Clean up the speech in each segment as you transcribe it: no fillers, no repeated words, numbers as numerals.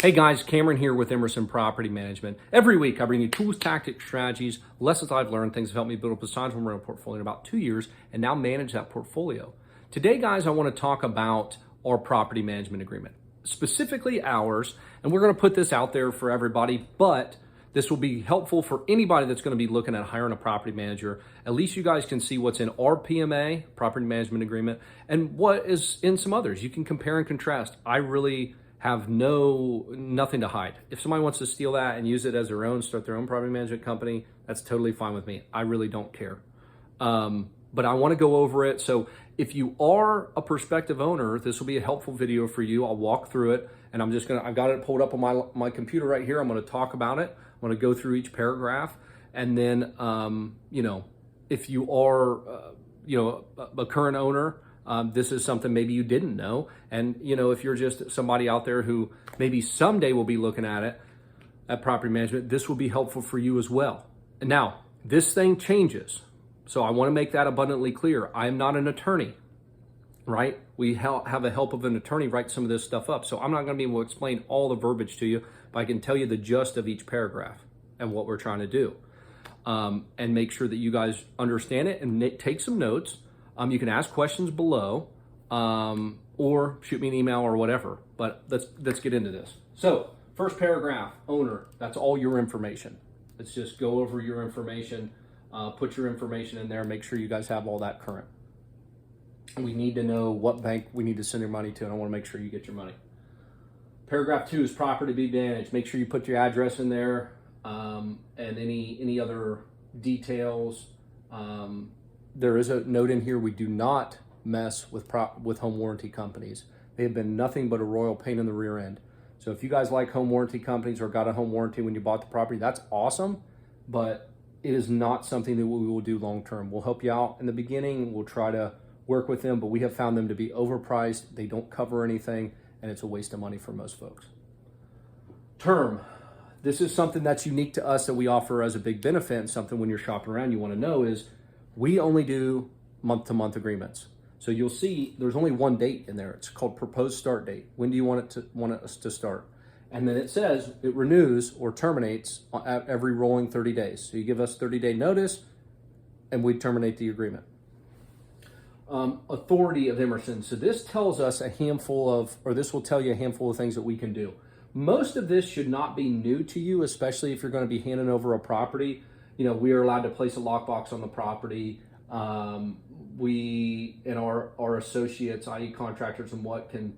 Hey guys, Cameron here with Emerson Property Management. Every week I bring you tools, tactics, strategies, lessons I've learned, things that helped me build up a sizable rental portfolio in about 2 years and now manage that portfolio. Today, guys, I want to talk about our property management agreement, specifically ours, and we're going to put this out there for everybody, but this will be helpful for anybody that's going to be looking at hiring a property manager. At least you guys can see what's in our PMA, property management agreement, and what is in some others. You can compare and contrast. I really have nothing to hide. If somebody wants to steal that and use it as their own, start their own property management company, that's totally fine with me. I really don't care. But I want to go over it. So if you are a prospective owner, this will be a helpful video for you. I'll walk through it, and I've got it pulled up on my computer right here. I'm going to talk about it. I'm going to go through each paragraph, and then if you are a current owner, this is something maybe you didn't know. And, if you're just somebody out there who maybe someday will be looking at property management, this will be helpful for you as well. And now, this thing changes. So I want to make that abundantly clear. I am not an attorney, right? We have the help of an attorney write some of this stuff up. So I'm not going to be able to explain all the verbiage to you, but I can tell you the gist of each paragraph and what we're trying to do. And make sure that you guys understand it and take some notes. You can ask questions below, or shoot me an email or whatever, but let's get into this. So first paragraph, owner, that's all your information. Let's just go over your information, put your information in there, make sure you guys have all that current. We need to know what bank we need to send your money to, and I want to make sure you get your money. Paragraph 2 is property to be managed. Make sure you put your address in there, and any other details. There is a note in here, we do not mess with home warranty companies. They have been nothing but a royal pain in the rear end. So if you guys like home warranty companies or got a home warranty when you bought the property, that's awesome, but it is not something that we will do long term. We'll help you out in the beginning, we'll try to work with them, but we have found them to be overpriced, they don't cover anything, and it's a waste of money for most folks. Term. This is something that's unique to us that we offer as a big benefit, and something when you're shopping around you want to know is we only do month-to-month agreements. So you'll see there's only one date in there. It's called proposed start date. When do you want us to start? And then it says it renews or terminates at every rolling 30 days. So you give us 30-day notice and we terminate the agreement. Authority of Emerson. So this tells us this will tell you a handful of things that we can do. Most of this should not be new to you, especially if you're going to be handing over a property. We are allowed to place a lockbox on the property. We and our associates, i.e. contractors and what, can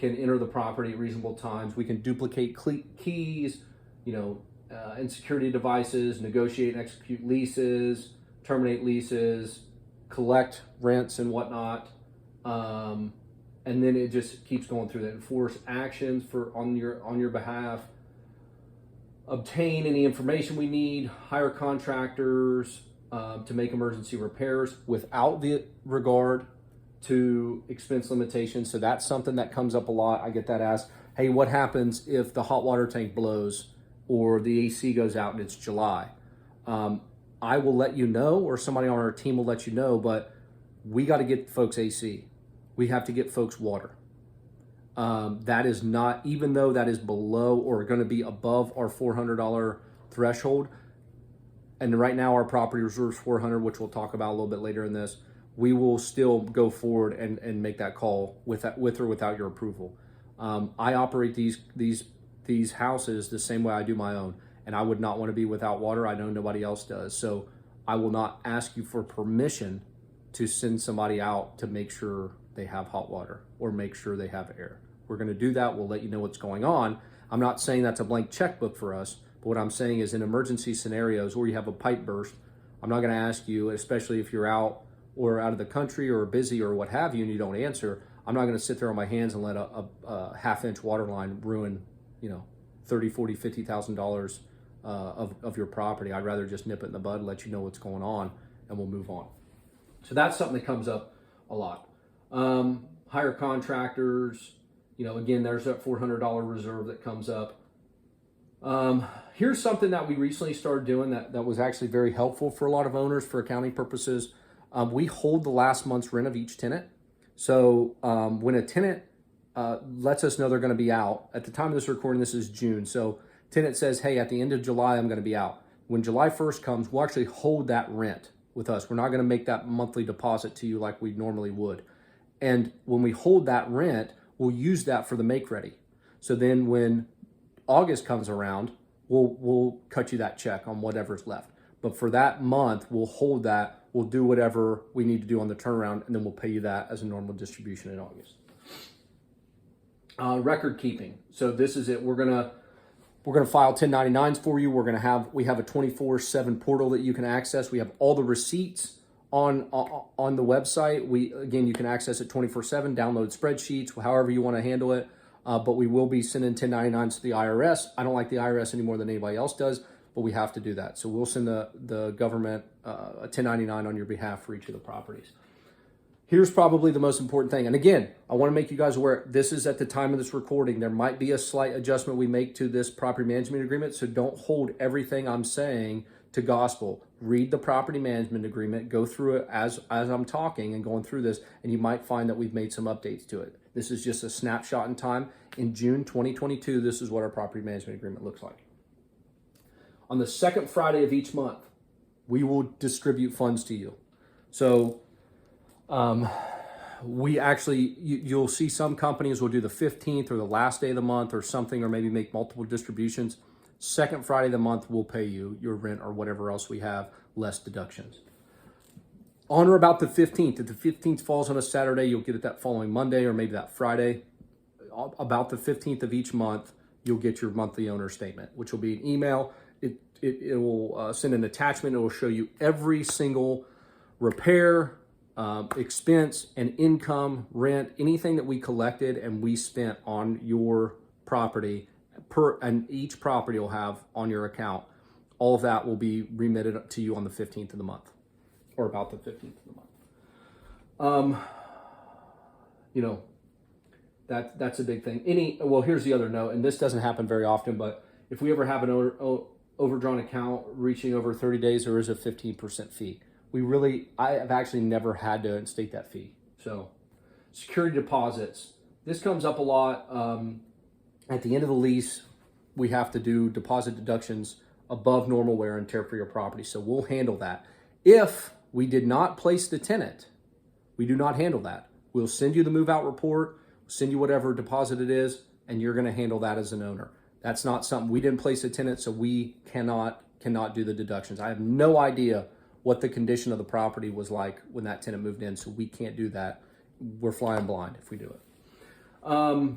enter the property at reasonable times. We can duplicate keys, and security devices, negotiate and execute leases, terminate leases, collect rents and whatnot. And then it just keeps going through that. Enforce actions on your behalf. Obtain any information we need, hire contractors to make emergency repairs without the regard to expense limitations. So that's something that comes up a lot. I get that asked, hey, what happens if the hot water tank blows or the AC goes out and it's July? I will let you know, or somebody on our team will let you know, but we got to get folks AC. We have to get folks water. That is not, even though that is below or going to be above our $400 threshold, and right now our property reserves $400, which we'll talk about a little bit later in this, we will still go forward and make that call with or without your approval. I operate these houses the same way I do my own, and I would not want to be without water. I know nobody else does, so I will not ask you for permission to send somebody out to make sure they have hot water or make sure they have air. We're going to do that. We'll let you know what's going on. I'm not saying that's a blank checkbook for us, but what I'm saying is in emergency scenarios where you have a pipe burst, I'm not going to ask you, especially if you're out of the country or busy or what have you and you don't answer, I'm not going to sit there on my hands and let a half-inch water line ruin, $30, $40, $50,000 of your property. I'd rather just nip it in the bud, let you know what's going on, and we'll move on. So that's something that comes up a lot. Hire contractors, again, there's that $400 reserve that comes up. Here's something that we recently started doing that was actually very helpful for a lot of owners for accounting purposes. We hold the last month's rent of each tenant. So when a tenant lets us know they're going to be out. At the time of this recording, this is June. So tenant says, hey, at the end of July, I'm going to be out. When July 1st comes, we'll actually hold that rent with us. We're not going to make that monthly deposit to you like we normally would. And when we hold that rent, we'll use that for the make ready. So then when August comes around, we'll cut you that check on whatever's left. But for that month, we'll hold that. We'll do whatever we need to do on the turnaround, and then we'll pay you that as a normal distribution in August. Record keeping. So this is it. We're gonna file 1099s for you. We have a 24/7 portal that you can access. We have all the receipts on the website. You can access it 24/7. Download spreadsheets, however you want to handle it. But we will be sending 1099s to the IRS. I don't like the IRS any more than anybody else does, but we have to do that. So we'll send the government a 1099 on your behalf for each of the properties. Here's probably the most important thing. And again, I want to make you guys aware, this is at the time of this recording. There might be a slight adjustment we make to this property management agreement, so don't hold everything I'm saying to gospel. Read the property management agreement, go through it as I'm talking and going through this, and you might find that we've made some updates to it. This is just a snapshot in time. In June 2022, this is what our property management agreement looks like. On the second Friday of each month, we will distribute funds to you. So we actually, you'll see some companies will do the 15th or the last day of the month or something, or maybe make multiple distributions. Second Friday of the month, we'll pay you your rent or whatever else we have, less deductions. On or about the 15th, if the 15th falls on a Saturday, you'll get it that following Monday or maybe that Friday. About the 15th of each month, you'll get your monthly owner statement, which will be an email. It will send an attachment. It will show you every single repair, expense and income, rent, anything that we collected and we spent on your property and each property will have on your account. All of that will be remitted to you on the 15th of the month, or about the 15th of the month. That's a big thing. Here's the other note, and this doesn't happen very often, but if we ever have an overdrawn account reaching over 30 days, there is a 15% fee. I have actually never had to instate that fee. So security deposits, this comes up a lot. At the end of the lease, we have to do deposit deductions above normal wear and tear for your property. So we'll handle that. If we did not place the tenant, we do not handle that. We'll send you the move out report, send you whatever deposit it is, and you're going to handle that as an owner. That's not something, we didn't place a tenant, so we cannot do the deductions. I have no idea what the condition of the property was like when that tenant moved in, so we can't do that. We're flying blind if we do it. A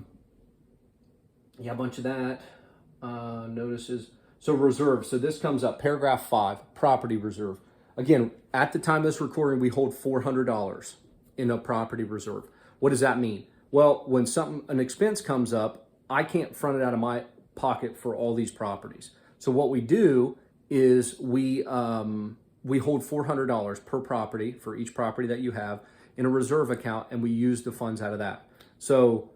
bunch of that. Notices. So reserve. So this comes up, paragraph 5, property reserve. Again, at the time of this recording, we hold $400 in a property reserve. What does that mean? Well, when an expense comes up, I can't front it out of my pocket for all these properties. So what we do is we hold $400 per property for each property that you have in a reserve account, and we use the funds out of that. So,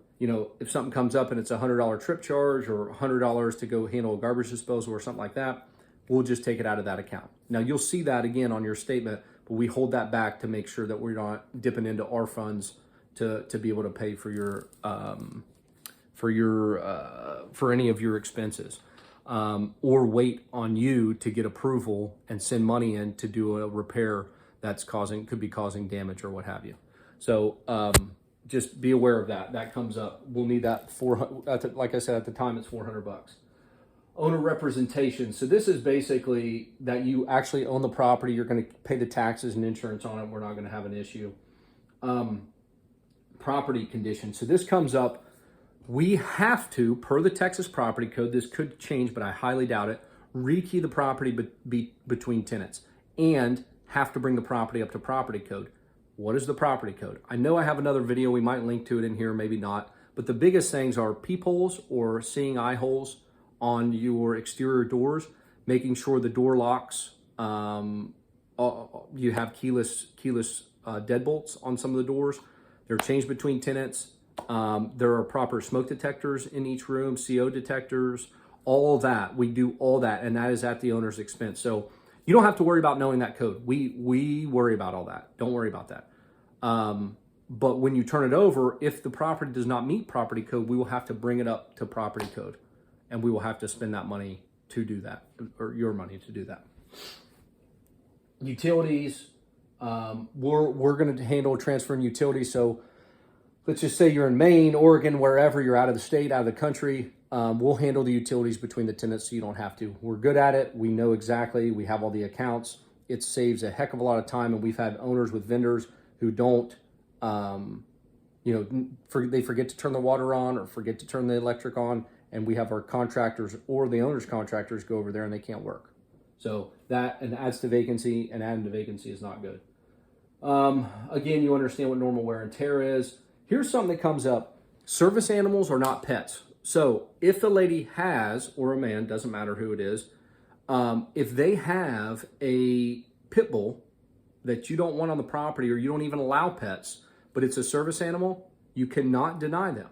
if something comes up and it's a $100 trip charge or $100 to go handle a garbage disposal or something like that, we'll just take it out of that account. Now you'll see that again on your statement, but we hold that back to make sure that we're not dipping into our funds to be able to pay for any of your expenses, or wait on you to get approval and send money in to do a repair could be causing damage or what have you. So just be aware of that. That comes up. We'll need that like I said, at the time it's $400. Owner representation. So this is basically that you actually own the property. You're going to pay the taxes and insurance on it. We're not going to have an issue. Property condition. So this comes up. We have to, per the Texas property code, this could change, but I highly doubt it, rekey the property between tenants and have to bring the property up to property code. What is the property code? I know I have another video. We might link to it in here, maybe not. But the biggest things are peepholes or seeing eye holes on your exterior doors, making sure the door locks, you have keyless deadbolts on some of the doors. They're changed between tenants. There are proper smoke detectors in each room, CO detectors, all that. We do all that, and that is at the owner's expense. So you don't have to worry about knowing that code. We worry about all that. Don't worry about that. But when you turn it over, if the property does not meet property code, we will have to bring it up to property code, and we will have to spend that money to do that, or your money to do that. Utilities, we're going to handle transferring utilities. So let's just say you're in Maine, Oregon, wherever you're out of the state, out of the country. We'll handle the utilities between the tenants so you don't have to. We're good at it. We know exactly. We have all the accounts. It saves a heck of a lot of time. And we've had owners with vendors who don't, they forget to turn the water on or forget to turn the electric on. And we have our contractors or the owner's contractors go over there and they can't work. So that and adds to vacancy, and adding to vacancy is not good. Again, you understand what normal wear and tear is. Here's something that comes up. Service animals are not pets. So if the lady has, or a man, doesn't matter who it is, if they have a pit bull that you don't want on the property, or you don't even allow pets, but it's a service animal, you cannot deny them.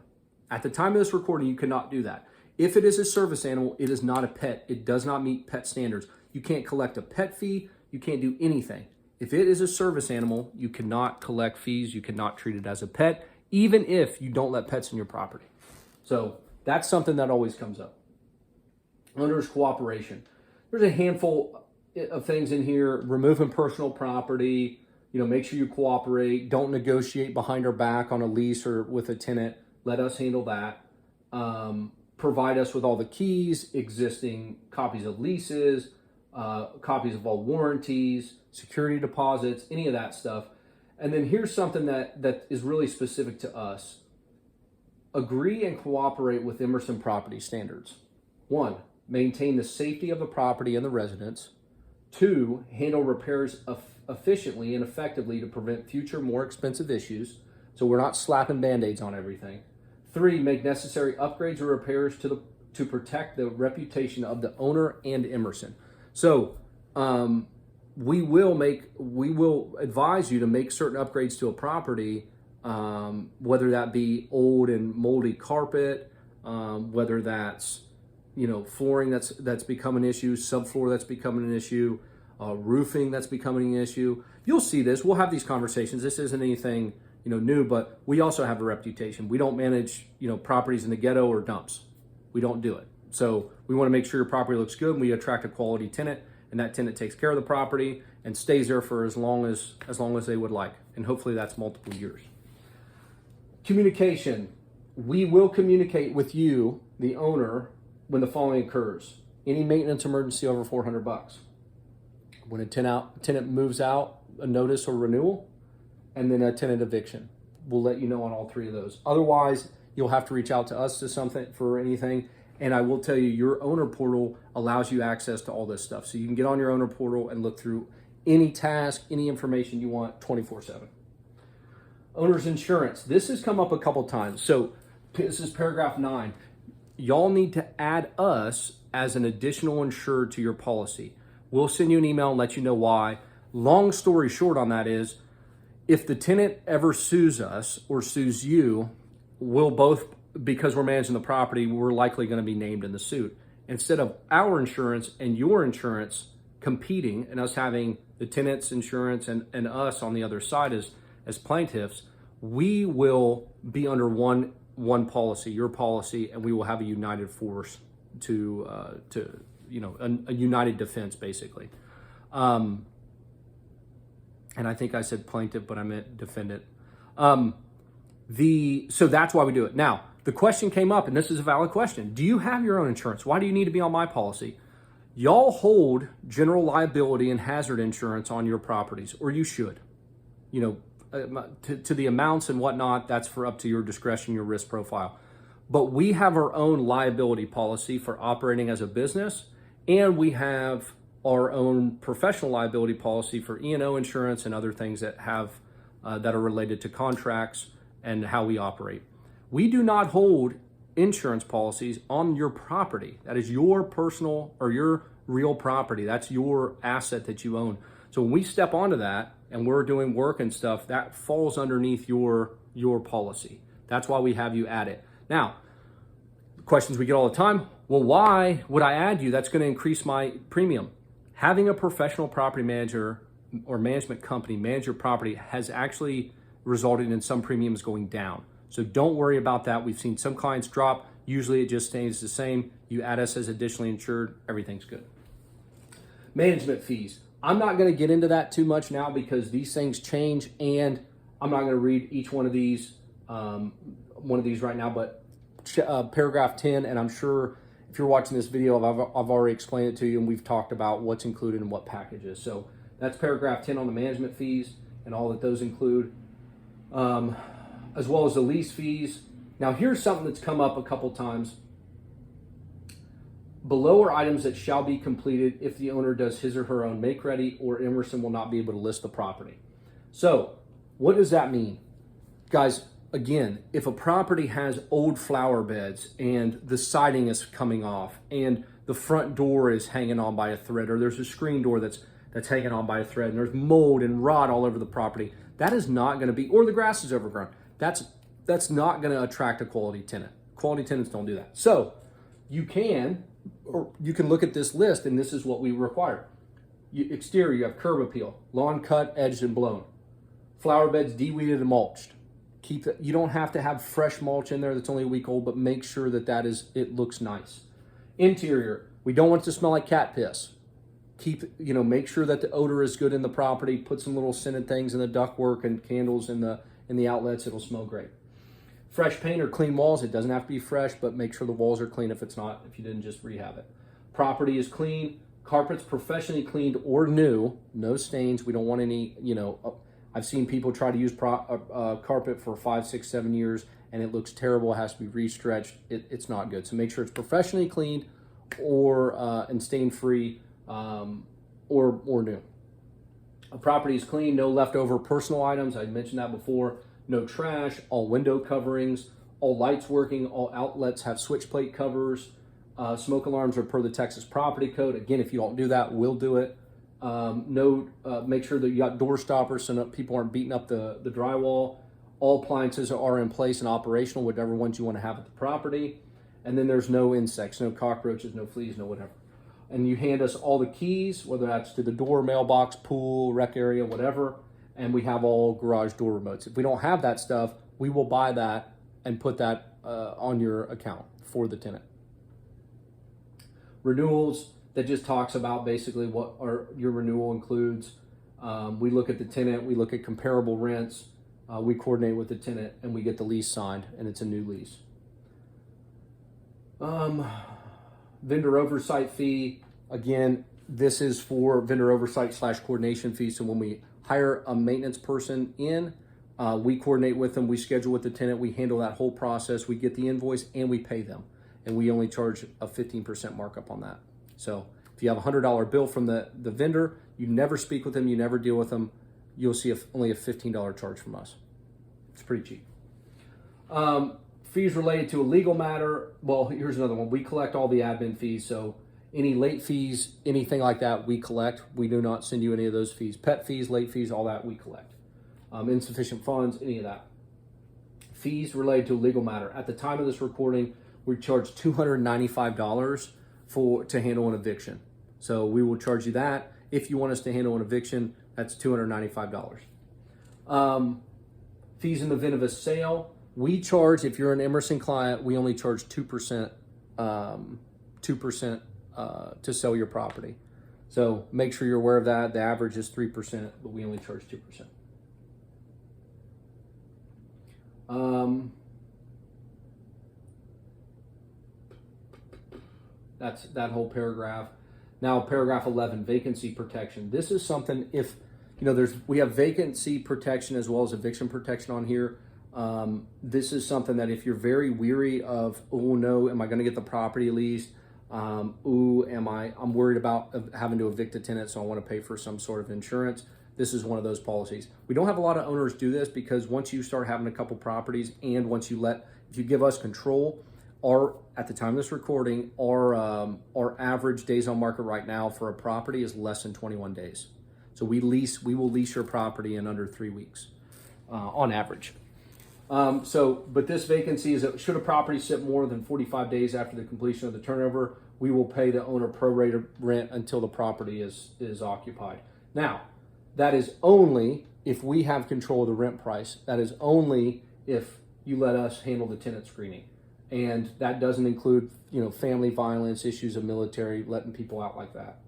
At the time of this recording, you cannot do that. If it is a service animal, it is not a pet. It does not meet pet standards. You can't collect a pet fee. You can't do anything. If it is a service animal, you cannot collect fees. You cannot treat it as a pet, even if you don't let pets in your property. So that's something that always comes up. Owner's cooperation. There's a handful of things in here. Removing personal property. Make sure you cooperate. Don't negotiate behind our back on a lease or with a tenant. Let us handle that. Provide us with all the keys, existing copies of leases, copies of all warranties, security deposits, any of that stuff. And then here's something that is really specific to us. Agree and cooperate with Emerson property standards. 1, maintain the safety of the property and the residents. 2, handle repairs efficiently and effectively to prevent future more expensive issues. So we're not slapping Band-Aids on everything. 3, make necessary upgrades or repairs to protect the reputation of the owner and Emerson. So we will advise you to make certain upgrades to a property, whether that be old and moldy carpet, whether that's flooring that's become an issue, subfloor that's becoming an issue, roofing that's becoming an issue. You'll see this. We'll have these conversations. This isn't anything new, but we also have a reputation. We don't manage, properties in the ghetto or dumps. We don't do it. So we want to make sure your property looks good, and we attract a quality tenant, and that tenant takes care of the property and stays there for as long as they would like. And hopefully that's multiple years. Communication. We will communicate with you, the owner, when the following occurs. Any maintenance emergency over $400. When a tenant moves out, a notice or renewal, and then a tenant eviction. We'll let you know on all 3 of those. Otherwise, you'll have to reach out to us for anything. And I will tell you, your owner portal allows you access to all this stuff. So you can get on your owner portal and look through any task, any information you want 24/7. Owner's insurance. This has come up a couple times. So this is paragraph 9. Y'all need to add us as an additional insured to your policy. We'll send you an email and let you know why. Long story short on that is, if the tenant ever sues us or sues you, we'll both, because we're managing the property, we're likely going to be named in the suit. Instead of our insurance and your insurance competing and us having the tenant's insurance and us on the other side as plaintiffs, we will be under one policy, your policy, and we will have a united force to a united defense, basically. And I think I said plaintiff, but I meant defendant. So that's why we do it. Now, the question came up, and this is a valid question. Do you have your own insurance? Why do you need to be on my policy? Y'all hold general liability and hazard insurance on your properties, or you should. To the amounts and whatnot, that's for up to your discretion, your risk profile. But we have our own liability policy for operating as a business, and we have our own professional liability policy for E&O insurance and other things that are related to contracts and how we operate. We do not hold insurance policies on your property. That is your personal or your real property. That's your asset that you own. So when we step onto that and we're doing work and stuff, that falls underneath your policy. That's why we have you add it. Now, questions we get all the time. Well, why would I add you? That's going to increase my premium. Having a professional property manager or management company manage your property has actually resulting in some premiums going down. So don't worry about that. We've seen some clients drop. Usually it just stays the same. You add us as additionally insured, everything's good. Management fees. I'm not going to get into that too much now because these things change, and I'm not going to read each one of these right now, but paragraph 10, and I'm sure if you're watching this video, I've already explained it to you, and we've talked about what's included in what packages. So that's paragraph 10 on the management fees and all that those include, as well as the lease fees. Now here's something that's come up a couple times. Below are items that shall be completed if the owner does his or her own make ready, or Emerson will not be able to list the property. So what does that mean? Guys, again, if a property has old flower beds and the siding is coming off and the front door is hanging on by a thread, or there's a screen door that's hanging on by a thread, and there's mold and rot all over the property, that is not going to be, or the grass is overgrown, that's not going to attract a quality tenant. Quality tenants don't do that. So you can look at this list, and this is what we require. Exterior, you have curb appeal, lawn cut, edged and blown, flower beds de-weeded and mulched. You don't have to have fresh mulch in there that's only a week old, but make sure that it looks nice. Interior, we don't want it to smell like cat piss. Make sure that the odor is good in the property. Put some little scented things in the ductwork and candles in the outlets. It'll smell great. Fresh paint or clean walls. It doesn't have to be fresh, but make sure the walls are clean if you didn't just rehab it. Property is clean. Carpets professionally cleaned or new. No stains. We don't want any, I've seen people try to use carpet for 5, 6, 7 years, and it looks terrible. It has to be restretched. It's not good. So make sure it's professionally cleaned and stain-free or new. A property is clean. No leftover personal items. I mentioned that before. No trash. All window coverings. All lights working. All outlets have switch plate covers. Smoke alarms are per the Texas Property Code. Again, if you don't do that, we'll do it. Make sure that you got door stoppers so that people aren't beating up the drywall. All appliances are in place and operational, whatever ones you want to have at the property. And then there's no insects, no cockroaches, no fleas, no whatever. And you hand us all the keys, whether that's to the door, mailbox, pool, rec area, whatever. And we have all garage door remotes. If we don't have that stuff, we will buy that and put that on your account for the tenant. Renewals, that just talks about basically what your renewal includes. We look at the tenant, we look at comparable rents, we coordinate with the tenant, and we get the lease signed, and it's a new lease. Vendor oversight fee, again, this is for vendor oversight / coordination fee. So when we hire a maintenance person in, we coordinate with them, we schedule with the tenant, we handle that whole process, we get the invoice, and we pay them. And we only charge a 15% markup on that. So if you have a $100 bill from the vendor, you never speak with them, you never deal with them, you'll see only a $15 charge from us. It's pretty cheap. Fees related to a legal matter. Well, here's another one. We collect all the admin fees. So any late fees, anything like that, we collect. We do not send you any of those fees. Pet fees, late fees, all that we collect. Insufficient funds, any of that. Fees related to a legal matter. At the time of this recording, we charge $295 to handle an eviction. So we will charge you that. If you want us to handle an eviction, that's $295. Fees in the event of a sale. We charge, if you're an Emerson client, we only charge 2% to sell your property. So make sure you're aware of that. The average is 3%, but we only charge 2%. That's that whole paragraph. Now, paragraph 11, vacancy protection. This is something, if we have vacancy protection as well as eviction protection on here. This is something that if you're very weary of, oh no, am I going to get the property leased? I'm worried about having to evict a tenant, so I want to pay for some sort of insurance. This is one of those policies. We don't have a lot of owners do this because once you start having a couple properties, and if you give us control, at the time of this recording, our average days on market right now for a property is less than 21 days. So we will lease your property in under 3 weeks on average. But this vacancy is, should a property sit more than 45 days after the completion of the turnover, we will pay the owner prorated rent until the property is occupied. Now, that is only if we have control of the rent price. That is only if you let us handle the tenant screening. And that doesn't include, family violence, issues of military, letting people out like that.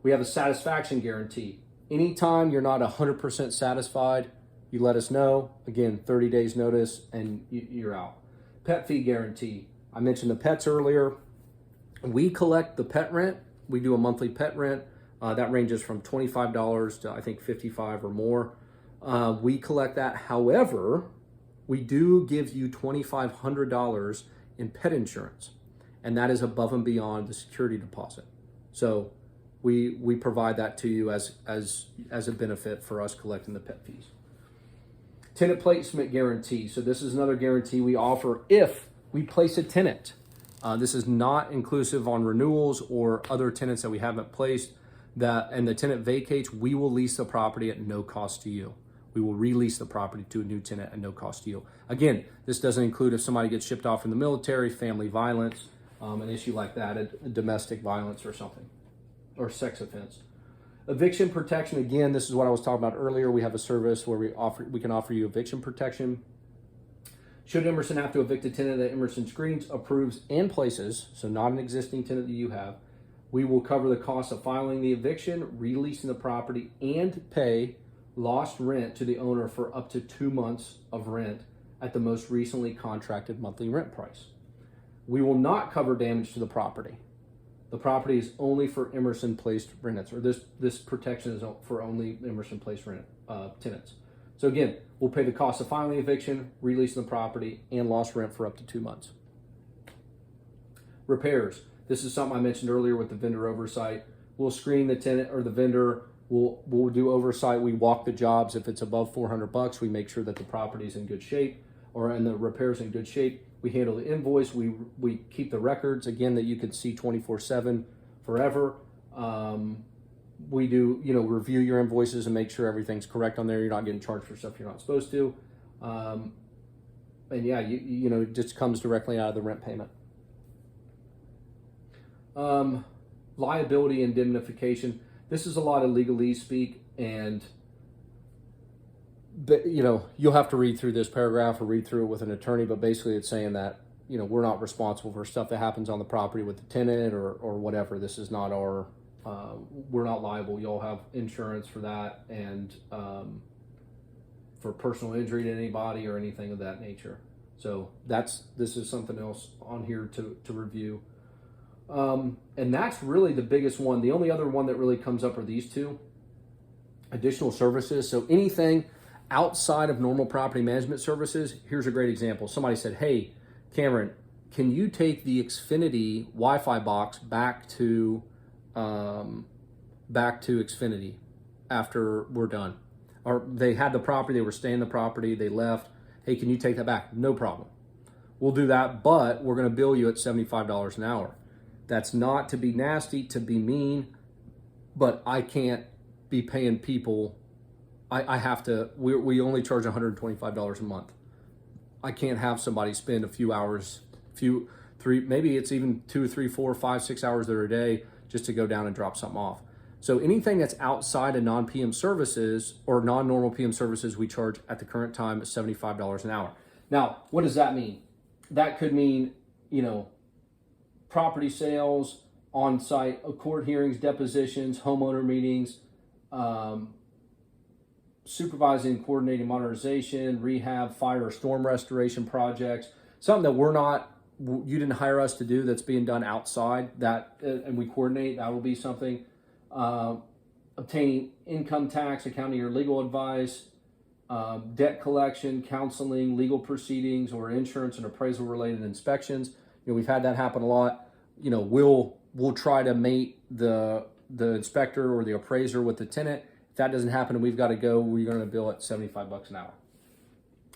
We have a satisfaction guarantee. Anytime you're not 100% satisfied, you let us know. Again, 30 days notice and you're out. Pet fee guarantee. I mentioned the pets earlier. We collect the pet rent. We do a monthly pet rent. That ranges from $25 to I think $55 or more. We collect that. However, we do give you $2,500 in pet insurance, and that is above and beyond the security deposit. So we provide that to you as a benefit for us collecting the pet fees. Tenant placement guarantee. So this is another guarantee we offer if we place a tenant. This is not inclusive on renewals or other tenants that we haven't placed. And the tenant vacates, we will lease the property at no cost to you. We will release the property to a new tenant at no cost to you. Again, this doesn't include if somebody gets shipped off from the military, family violence, an issue like that, a domestic violence or something, or sex offense. Eviction protection, again, this is what I was talking about earlier. We have a service where we can offer you eviction protection. Should Emerson have to evict a tenant that Emerson screens, approves, and places, so not an existing tenant that you have, we will cover the cost of filing the eviction, releasing the property, and pay lost rent to the owner for up to 2 months of rent at the most recently contracted monthly rent price. We will not cover damage to the property. The property is only for Emerson placed renters, or this protection is for only Emerson placed tenants. So again, we'll pay the cost of filing the eviction, releasing the property, and lost rent for up to 2 months. Repairs. This is something I mentioned earlier with the vendor oversight. We'll screen the tenant or the vendor. We'll do oversight. We walk the jobs. If it's above $400, we make sure that the property is in good shape and the repairs in good shape. We handle the invoice. We keep the records, again, that you can see 24/7 forever. We do, review your invoices and make sure everything's correct on there. You're not getting charged for stuff you're not supposed to. And yeah, it just comes directly out of the rent payment. Liability indemnification. This is a lot of legalese speak, and you'll have to read through this paragraph or read through it with an attorney, but basically it's saying that, we're not responsible for stuff that happens on the property with the tenant or whatever. This is not our, we're not liable. You'll have insurance for that and for personal injury to anybody or anything of that nature. So this is something else on here to review. And that's really the biggest one. The only other one that really comes up are these two. Additional services. So anything outside of normal property management services. Here's a great example. Somebody said, hey, Cameron, can you take the Xfinity Wi-Fi box back to Xfinity after we're done? Or they had the property, they were staying in the property, they left. Hey, can you take that back? No problem. We'll do that, but we're going to bill you at $75 an hour. That's not to be nasty, to be mean, but I can't be paying people. I have to, we only charge $125 a month. I can't have somebody spend a few hours, maybe it's even 2, 3, 4, 5, 6 hours there a day just to go down and drop something off. So anything that's outside of non-PM services or non-normal PM services, we charge at the current time at $75 an hour. Now, what does that mean? That could mean, property sales, on-site court hearings, depositions, homeowner meetings, supervising and coordinating modernization, rehab, fire, or storm restoration projects, something that you didn't hire us to do that's being done outside that, and we coordinate, that will be something. Obtaining income tax, accounting or legal advice, debt collection, counseling, legal proceedings, or insurance and appraisal related inspections. We've had that happen a lot. We'll try to mate the inspector or the appraiser with the tenant. If that doesn't happen and we've got to go, we're going to bill at $75 an hour.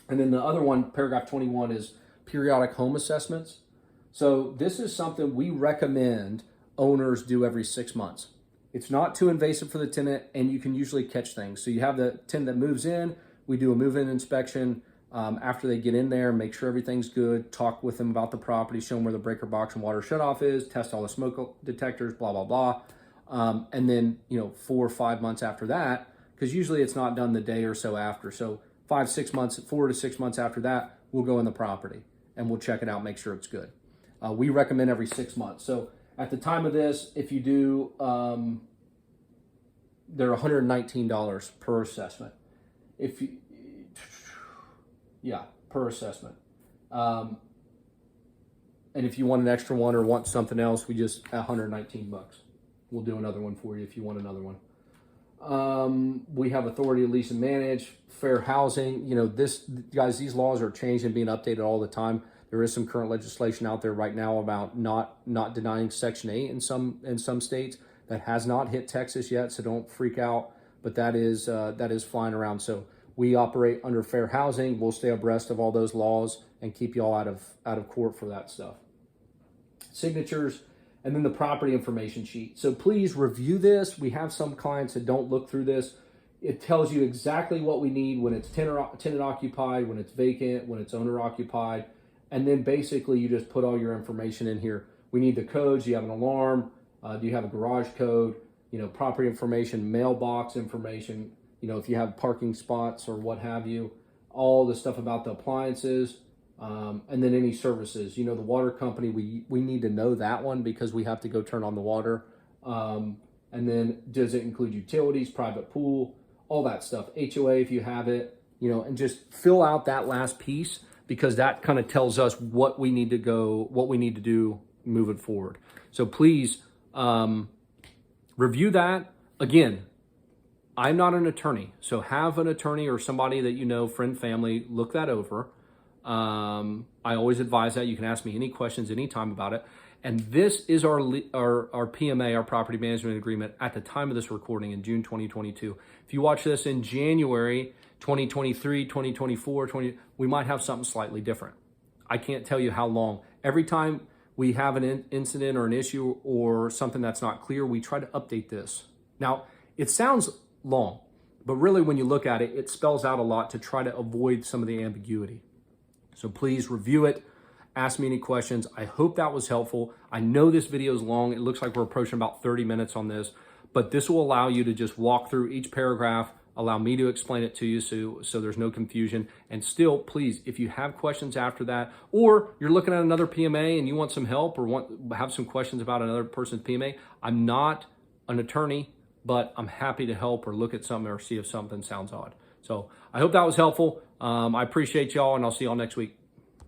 And then the other one, paragraph 21, is periodic home assessments. So this is something we recommend owners do every 6 months. It's not too invasive for the tenant, and you can usually catch things. So you have the tenant that moves in, we do a move-in inspection after they get in there, make sure everything's good, talk with them about the property, show them where the breaker box and water shutoff is, test all the smoke detectors, blah, blah, blah. And then, 4 or 5 months after that, because usually it's not done the day or so after. So 4 to 6 months after that, we'll go in the property and we'll check it out, make sure it's good. We recommend every 6 months. So at the time of this, if you do, they're $119 per assessment. Per assessment. And if you want an extra one or want something else, we just $119. We'll do another one for you if you want another one. We have authority to lease and manage, fair housing. You know, these laws are changing, being updated all the time. There is some current legislation out there right now about not denying Section 8 in some states. That has not hit Texas yet, so don't freak out. But that is flying around. So we operate under fair housing. We'll stay abreast of all those laws and keep y'all out of court for that stuff. Signatures, and then the property information sheet. So please review this. We have some clients that don't look through this. It tells you exactly what we need when it's tenant occupied, when it's vacant, when it's owner occupied. And then basically you just put all your information in here. We need the codes. Do you have an alarm? Do you have a garage code? You know, property information, mailbox information, you know, if you have parking spots or what have you, all the stuff about the appliances, and then any services. You know, the water company, we need to know that one because we have to go turn on the water. And then does it include utilities, private pool, all that stuff, HOA if you have it, you know, and just fill out that last piece because that kind of tells us what we need to do moving forward. So please review that. Again, I'm not an attorney, so have an attorney or somebody that you know, friend, family, look that over. I always advise that. You can ask me any questions anytime about it. And this is our PMA, our property management agreement, at the time of this recording in June 2022. If you watch this in January 2023, 2024, we might have something slightly different. I can't tell you how long. Every time we have an incident or an issue or something that's not clear, we try to update this. Now, it sounds long, but really when you look at it, it spells out a lot to try to avoid some of the ambiguity. So please review it. Ask me any questions. I hope that was helpful. I know this video is long. It looks like we're approaching about 30 minutes on this, but this will allow you to just walk through each paragraph, allow me to explain it to you so there's no confusion. And still, please, if you have questions after that, or you're looking at another PMA and you want some help or have some questions about another person's PMA, I'm not an attorney, but I'm happy to help or look at something or see if something sounds odd. So I hope that was helpful. I appreciate y'all, and I'll see y'all next week.